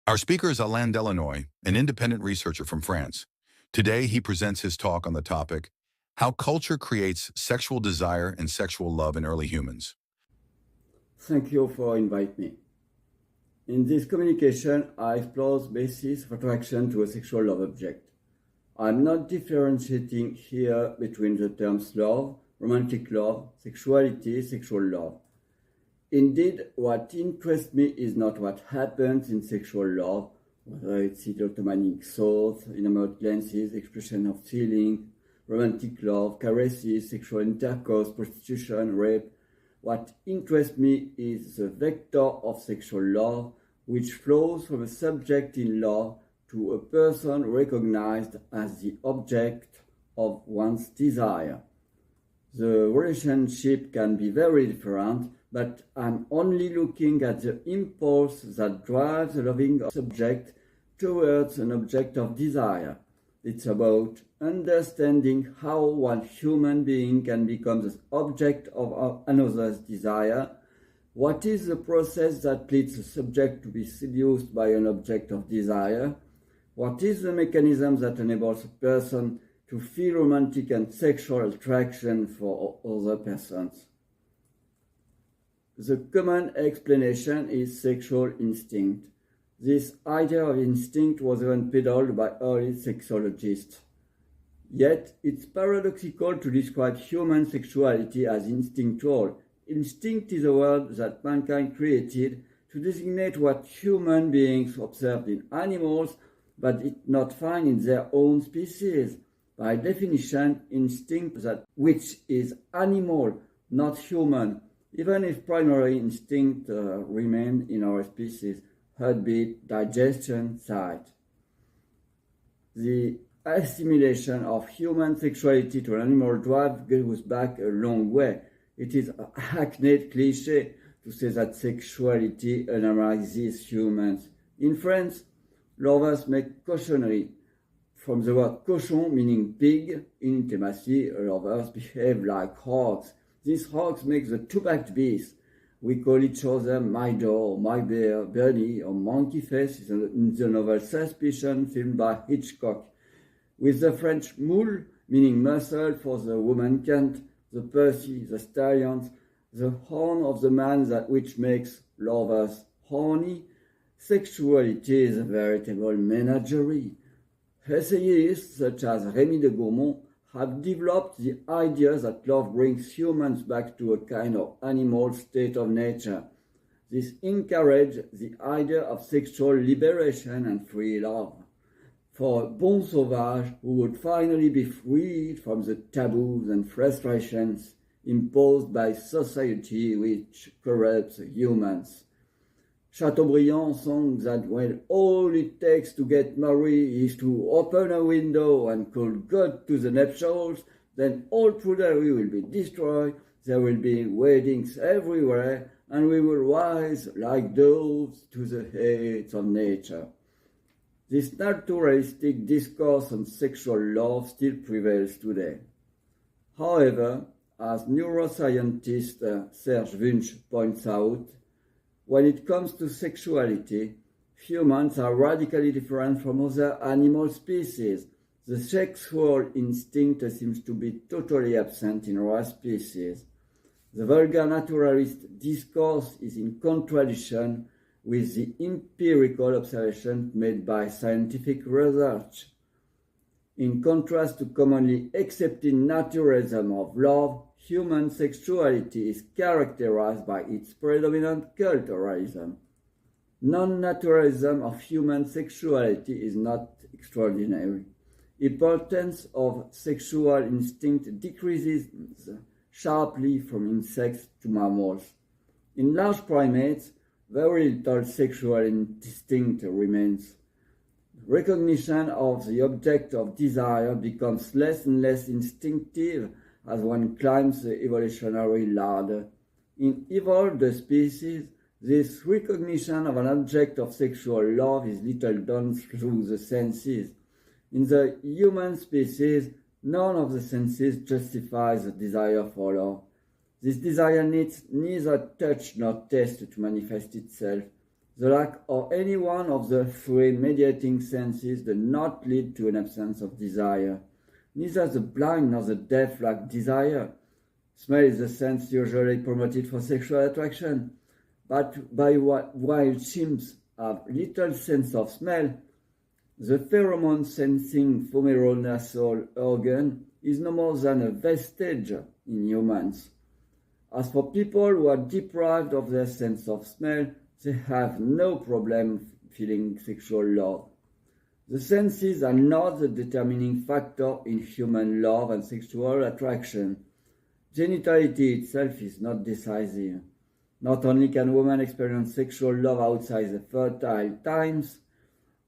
Our speaker is Alain Delannoy, an independent researcher from France. Today, he presents his talk on the topic, How Culture Creates Sexual Desire and Sexual Love in Early Humans. Thank you for inviting me. In this communication, I explore the basis of attraction to a sexual love object. I'm not differentiating here between the terms love, romantic love, sexuality, sexual love. Indeed, what interests me is not what happens in sexual love, whether it's erotomanic thoughts, intimate glances, expression of feeling, romantic love, caresses, sexual intercourse, prostitution, rape. What interests me is the vector of sexual love, which flows from a subject in love to a person recognized as the object of one's desire. The relationship can be very different, but I'm only looking at the impulse that drives a loving subject towards an object of desire. It's about understanding how one human being can become the object of another's desire. What is the process that leads the subject to be seduced by an object of desire? What is the mechanism that enables a person to feel romantic and sexual attraction for other persons? The common explanation is sexual instinct. This idea of instinct was even peddled by early sexologists. Yet, it's paradoxical to describe human sexuality as instinctual. Instinct is a word that mankind created to designate what human beings observed in animals but did not find in their own species. By definition, instinct which is animal, not human, even if primary instinct remain in our species, heartbeat, digestion, sight. The assimilation of human sexuality to an animal drive goes back a long way. It is a hackneyed cliché to say that sexuality animalizes humans. In France, lovers make cochonnery. From the word cochon, meaning pig, in intimacy, lovers behave like hogs. These hogs make the two-backed beast. We call each other my dog, my bear, Bernie, or monkey face in the novel Suspicion, filmed by Hitchcock. With the French moule, meaning muscle for the woman Kent, the pussy, the stallions, the horn of the man which makes lovers horny, sexuality is a veritable menagerie. Essayists such as Rémy de Gourmont have developed the idea that love brings humans back to a kind of animal state of nature. This encourages the idea of sexual liberation and free love. For a bon sauvage who would finally be freed from the taboos and frustrations imposed by society which corrupts humans. Chateaubriand sang that when all it takes to get married is to open a window and call God to the nuptials, then all prudery will be destroyed, there will be weddings everywhere, and we will rise like doves to the heights of nature. This naturalistic discourse on sexual love still prevails today. However, as neuroscientist Serge Wunsch points out, when it comes to sexuality, humans are radically different from other animal species. The sexual instinct seems to be totally absent in our species. The vulgar naturalist discourse is in contradiction with the empirical observations made by scientific research. In contrast to commonly accepted naturalism of love, human sexuality is characterized by its predominant culturalism. Non-naturalism of human sexuality is not extraordinary. Importance of sexual instinct decreases sharply from insects to mammals. In large primates, very little sexual instinct remains. Recognition of the object of desire becomes less and less instinctive as one climbs the evolutionary ladder. In evolved species, this recognition of an object of sexual love is little done through the senses. In the human species, none of the senses justifies the desire for love. This desire needs neither touch nor taste to manifest itself. The lack of any one of the three mediating senses does not lead to an absence of desire. Neither the blind nor the deaf lack desire. Smell is the sense usually promoted for sexual attraction, but while chimps have little sense of smell, the pheromone-sensing nasal organ is no more than a vestige in humans. As for people who are deprived of their sense of smell, they have no problem feeling sexual love. The senses are not the determining factor in human love and sexual attraction. Genitality itself is not decisive. Not only can women experience sexual love outside the fertile times,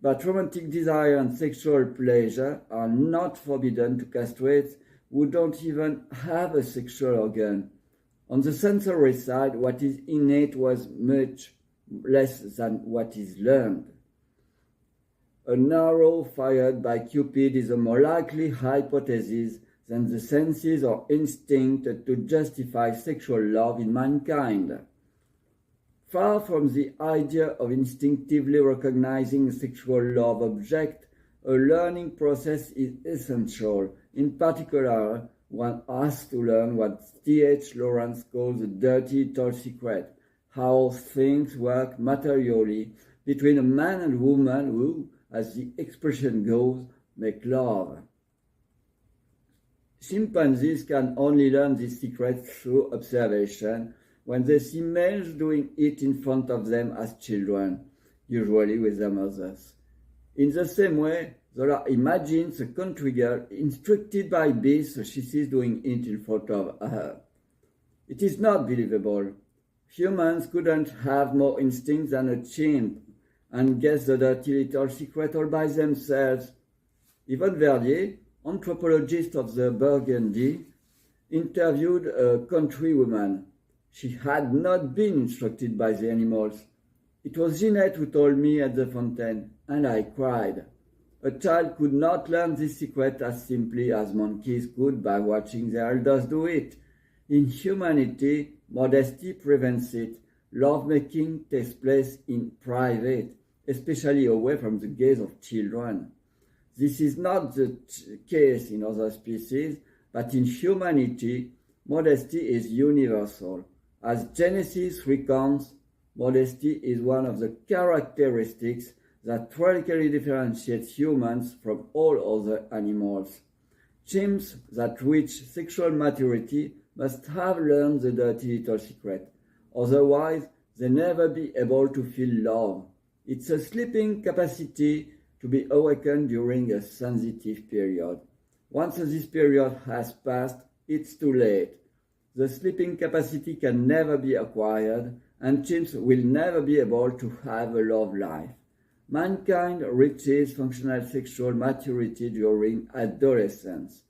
but romantic desire and sexual pleasure are not forbidden to castrates who don't even have a sexual organ. On the sensory side, what is innate was much less than what is learned. An arrow fired by Cupid is a more likely hypothesis than the senses or instinct to justify sexual love in mankind. Far from the idea of instinctively recognizing a sexual love object, a learning process is essential. In particular, one has to learn what T.H. Lawrence calls the dirty little secret, how things work materially between a man and woman who, as the expression goes, make love. Chimpanzees can only learn this secret through observation when they see males doing it in front of them as children, usually with their mothers. In the same way, Zola imagines a country girl instructed by bees so she sees doing it in front of her. It is not believable. Humans couldn't have more instinct than a chimp and guess the dirty little secret all by themselves. Yvonne Verdier, anthropologist of the Burgundy, interviewed a country woman. She had not been instructed by the animals. It was Ginette who told me at the fountain, and I cried. A child could not learn this secret as simply as monkeys could by watching their elders do it. In humanity, modesty prevents it. Love-making takes place in private, especially away from the gaze of children. This is not the case in other species, but in humanity, modesty is universal. As Genesis recounts, modesty is one of the characteristics that radically differentiates humans from all other animals. Chimps that reach sexual maturity must have learned the dirty little secret. Otherwise, they never be able to feel love. It's a sleeping capacity to be awakened during a sensitive period. Once this period has passed, it's too late. The sleeping capacity can never be acquired, and chimps will never be able to have a love life. Mankind reaches functional sexual maturity during adolescence.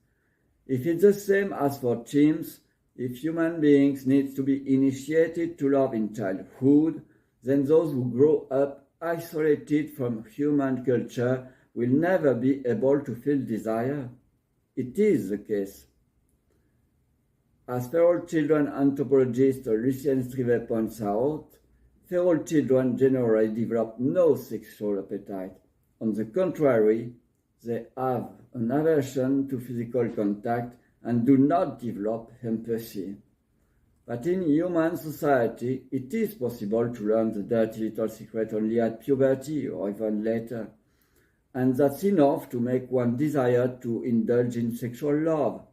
If it's the same as for chimps, if human beings need to be initiated to love in childhood, then those who grow up isolated from human culture will never be able to feel desire. It is the case. As feral children anthropologist Lucien Strivet points out, feral children generally develop no sexual appetite. On the contrary, they have an aversion to physical contact and do not develop empathy. But in human society, it is possible to learn the dirty little secret only at puberty or even later. And that's enough to make one desire to indulge in sexual love.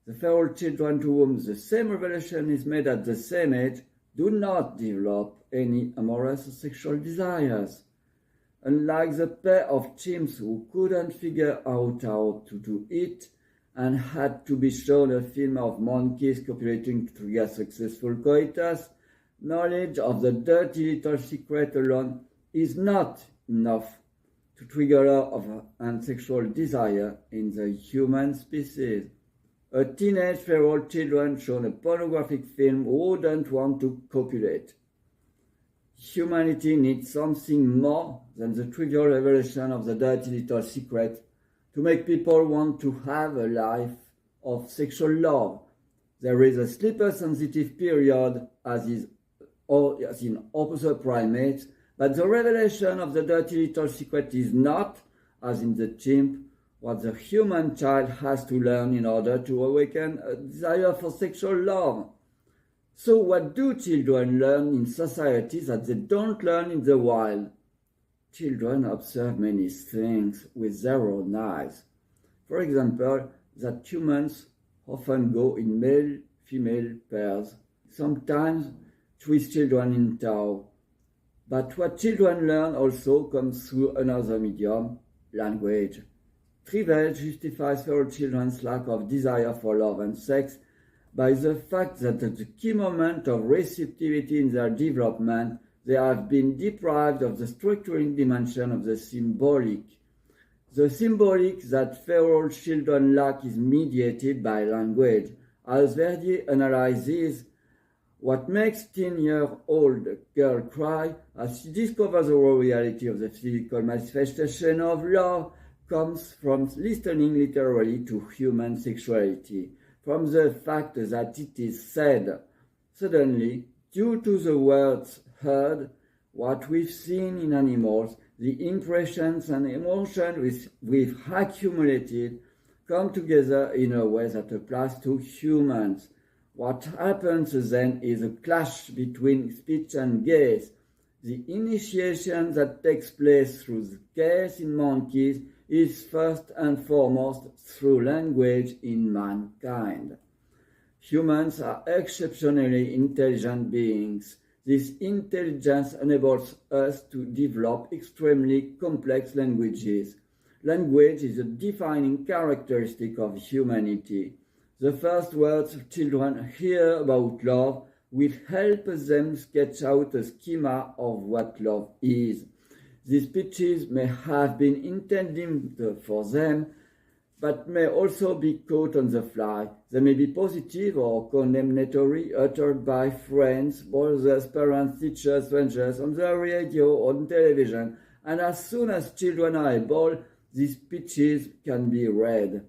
The feral children to whom the same revelation is made at the same age do not develop any amorous or sexual desires. Unlike the pair of chimps who couldn't figure out how to do it and had to be shown a film of monkeys copulating to trigger successful coitus, knowledge of the dirty little secret alone is not enough to trigger love and sexual desire in the human species. A teenage feral children shown a pornographic film wouldn't want to copulate. Humanity needs something more than the trivial revelation of the dirty little secret to make people want to have a life of sexual love. There is a sleeper-sensitive period as in other primates, But the revelation of the dirty little secret is not, as in the chimp, what the human child has to learn in order to awaken a desire for sexual love. So what do children learn in society that they don't learn in the wild? Children observe many things with their own eyes. For example, that humans often go in male-female pairs, sometimes with children in tow. But what children learn also comes through another medium, language. Trivel justifies feral children's lack of desire for love and sex by the fact that at the key moment of receptivity in their development, they have been deprived of the structuring dimension of the symbolic. The symbolic that feral children lack is mediated by language. As Verdier analyzes, what makes 10-year-old girl cry as she discovers the raw reality of the physical manifestation of love comes from listening literally to human sexuality, from the fact that it is said. Suddenly, due to the words heard, what we've seen in animals, the impressions and emotions we've accumulated come together in a way that applies to humans. What happens then is a clash between speech and gaze. The initiation that takes place through the gaze in monkeys is first and foremost through language in mankind. Humans are exceptionally intelligent beings. This intelligence enables us to develop extremely complex languages. Language is a defining characteristic of humanity. The first words children hear about love will help them sketch out a schema of what love is. These speeches may have been intended for them, but may also be caught on the fly. They may be positive or condemnatory, uttered by friends, brothers, parents, teachers, strangers, on the radio, on television, and as soon as children are able, these speeches can be read.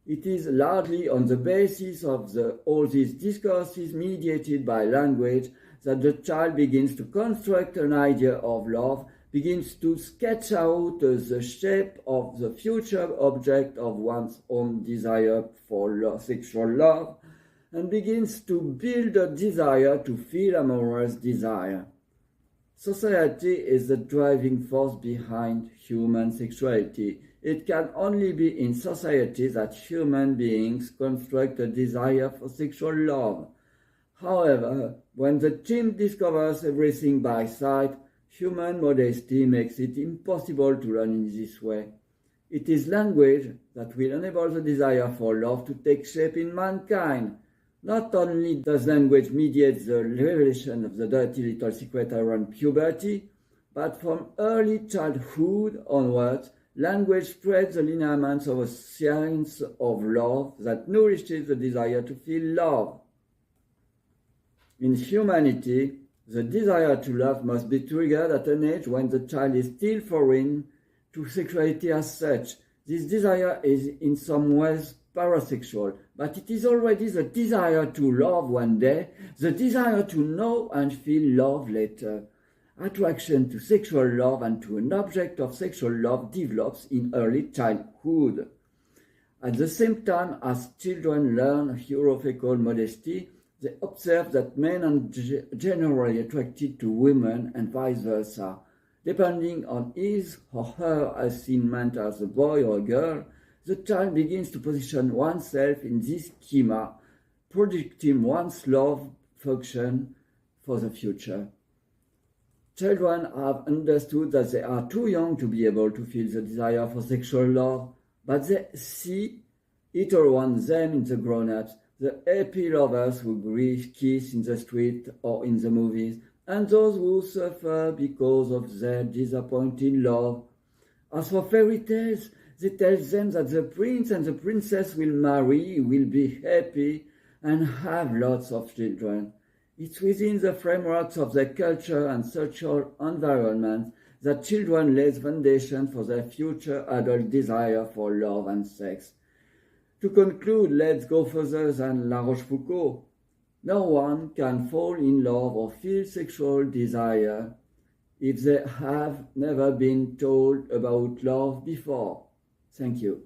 It is largely on the basis of all these discourses mediated by language that the child begins to construct an idea of love, begins to sketch out the shape of the future object of one's own desire for sexual love, and begins to build a desire to feel amorous desire. Society is the driving force behind human sexuality. It can only be in society that human beings construct a desire for sexual love. However, when the chimp discovers everything by sight, human modesty makes it impossible to learn in this way. It is language that will enable the desire for love to take shape in mankind. Not only does language mediate the revelation of the dirty little secret around puberty, but from early childhood onwards, language spreads the lineaments of a science of love that nourishes the desire to feel love. In humanity, the desire to love must be triggered at an age when the child is still foreign to sexuality as such. This desire is in some ways parasexual, but it is already the desire to love one day, the desire to know and feel love later. Attraction to sexual love and to an object of sexual love develops in early childhood. At the same time as children learn hierofecal modesty, they observe that men are generally attracted to women and vice versa. Depending on his or her assignment as a boy or a girl, the child begins to position oneself in this schema, projecting one's love function for the future. Children have understood that they are too young to be able to feel the desire for sexual love, but they see it around them in the grown-ups, the happy lovers who kiss in the street or in the movies, and those who suffer because of their disappointing love. As for fairy tales, they tell them that the prince and the princess will marry, will be happy, and have lots of children. It's within the frameworks of their culture and social environment that children lay the foundation for their future adult desire for love and sex. To conclude, let's go further than La Rochefoucauld. No one can fall in love or feel sexual desire if they have never been told about love before. Thank you.